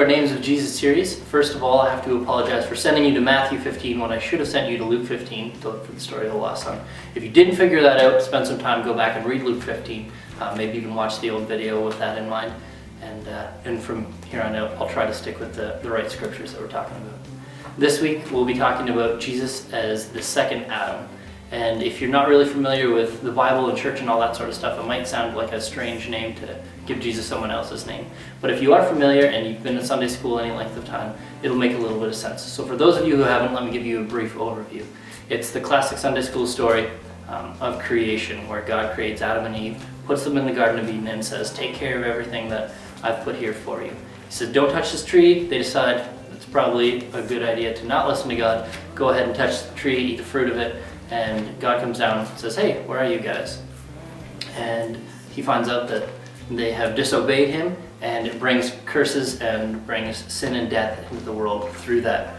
our Names of Jesus series. First of all, I have to apologize for sending you to Matthew 15 when I should have sent you to Luke 15 to look for the story of the lost son. If you didn't figure that out, spend some time, go back and read Luke 15. Maybe even watch the old video with that in mind. And from here on out, I'll try to stick with the right scriptures that we're talking about. This week, we'll be talking about Jesus as the second Adam. And if you're not really familiar with the Bible and church and all that sort of stuff, it might sound like a strange name to give Jesus someone else's name. But if you are familiar and you've been in Sunday school any length of time, it'll make a little bit of sense. So for those of you who haven't, let me give you a brief overview. It's the classic Sunday school story of creation, where God creates Adam and Eve, puts them in the Garden of Eden, and says, take care of everything that I've put here for you. He says, don't touch this tree. They decide it's probably a good idea to not listen to God. Go ahead and touch the tree, eat the fruit of it. And God comes down and says, hey, where are you guys? And he finds out that they have disobeyed him, and it brings curses and brings sin and death into the world through that.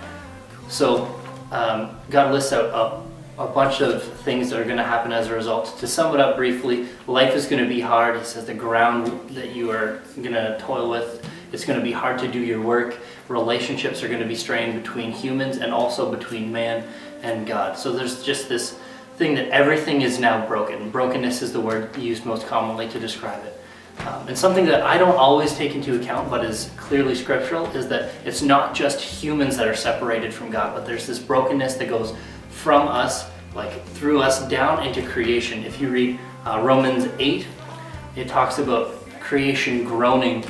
So God lists out a bunch of things that are going to happen as a result. To sum it up briefly, life is going to be hard. He says the ground that you are going to toil with, it's going to be hard to do your work. Relationships are going to be strained between humans and also between man and God. So there's just this thing that everything is now broken. Brokenness is the word used most commonly to describe it. And something that I don't always take into account, but is clearly scriptural, is that it's not just humans that are separated from God, but there's this brokenness that goes from us, like through us, down into creation. If you read Romans 8, it talks about creation groaning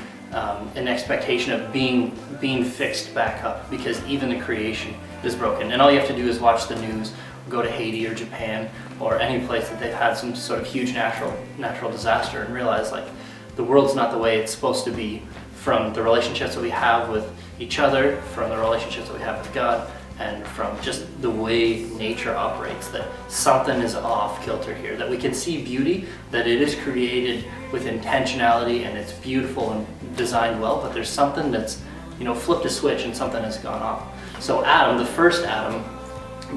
in expectation of being fixed back up, because even the creation is broken. And all you have to do is watch the news, go to Haiti or Japan or any place that they've had some sort of huge natural disaster, and realize like the world's not the way it's supposed to be, from the relationships that we have with each other, from the relationships that we have with God, and from just the way nature operates, that something is off kilter here, that we can see beauty, that it is created with intentionality and it's beautiful and designed well, but there's something that's, flipped a switch and something has gone off. So Adam, the first Adam,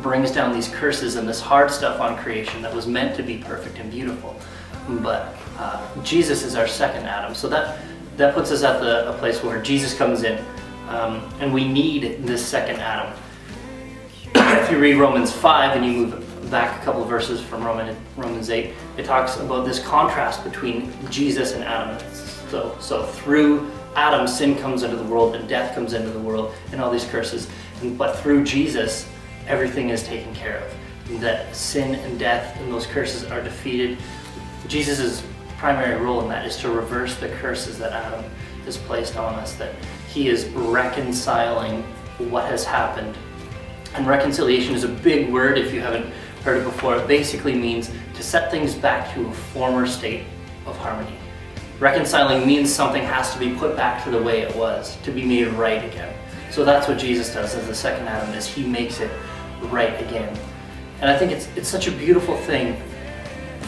brings down these curses and this hard stuff on creation that was meant to be perfect and beautiful. But Jesus is our second Adam. So that puts us at a place where Jesus comes in, and we need this second Adam. If you read Romans 5 and you move back a couple of verses from Romans 8, it talks about this contrast between Jesus and Adam. So through Adam, sin comes into the world and death comes into the world and all these curses. But through Jesus, everything is taken care of. That sin and death and those curses are defeated. Jesus' primary role in that is to reverse the curses that Adam has placed on us, that he is reconciling what has happened. And reconciliation is a big word if you haven't heard it before. It basically means to set things back to a former state of harmony. Reconciling means something has to be put back to the way it was, to be made right again. So that's what Jesus does as the second Adam, is he makes it right again. And I think it's such a beautiful thing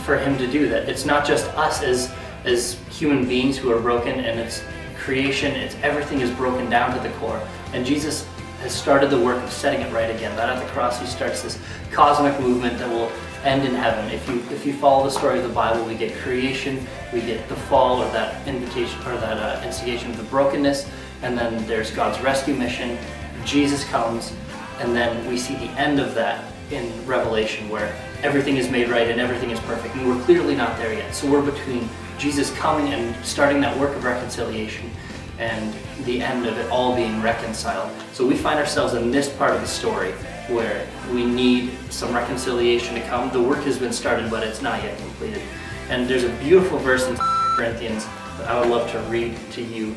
for him to do that. It's not just us as human beings who are broken, and it's creation, it's everything is broken down to the core. And Jesus has started the work of setting it right again. That at the cross he starts this cosmic movement that will end in heaven. If you follow the story of the Bible, we get creation, we get the fall, or that invitation, or that instigation of the brokenness, and then there's God's rescue mission. Jesus comes, and then we see the end of that in Revelation, where everything is made right and everything is perfect, and we're clearly not there yet. So we're between Jesus coming and starting that work of reconciliation and the end of it all being reconciled. So we find ourselves in this part of the story where we need some reconciliation to come. The work has been started, but it's not yet completed. And there's a beautiful verse in Corinthians that I would love to read to you.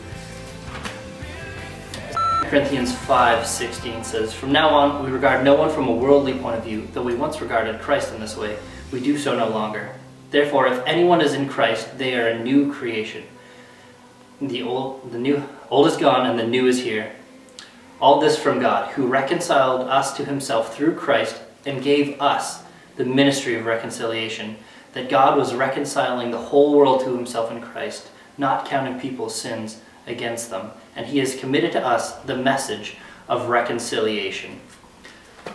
Corinthians 5:16 says, "From now on, we regard no one from a worldly point of view. Though we once regarded Christ in this way, we do so no longer. Therefore, if anyone is in Christ, they are a new creation. The old is gone and the new is here. All this from God, who reconciled us to himself through Christ and gave us the ministry of reconciliation, that God was reconciling the whole world to himself in Christ, not counting people's sins against them. And he has committed to us the message of reconciliation."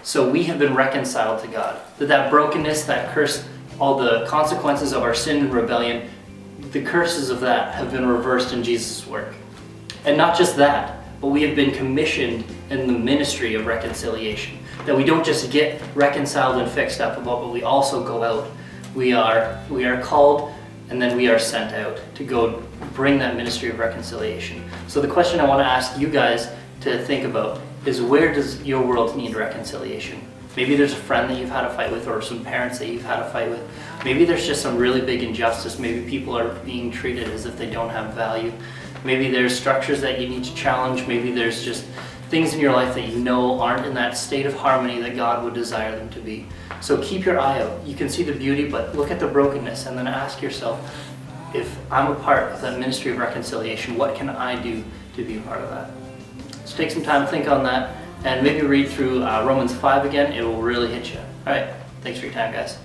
So we have been reconciled to God. That brokenness, that curse, all the consequences of our sin and rebellion, the curses of that have been reversed in Jesus' work. And not just that, but we have been commissioned in the ministry of reconciliation. That we don't just get reconciled and fixed up about, but we also go out. We are called, and then we are sent out to go bring that ministry of reconciliation. So the question I want to ask you guys to think about is, where does your world need reconciliation? Maybe there's a friend that you've had a fight with, or some parents that you've had a fight with. Maybe there's just some really big injustice. Maybe people are being treated as if they don't have value. Maybe there's structures that you need to challenge. Maybe there's just things in your life that you know aren't in that state of harmony that God would desire them to be. So keep your eye out. You can see the beauty, but look at the brokenness, and then ask yourself, if I'm a part of that ministry of reconciliation, what can I do to be a part of that? So take some time to think on that, and maybe read through Romans 5 again. It will really hit you. All right, thanks for your time, guys.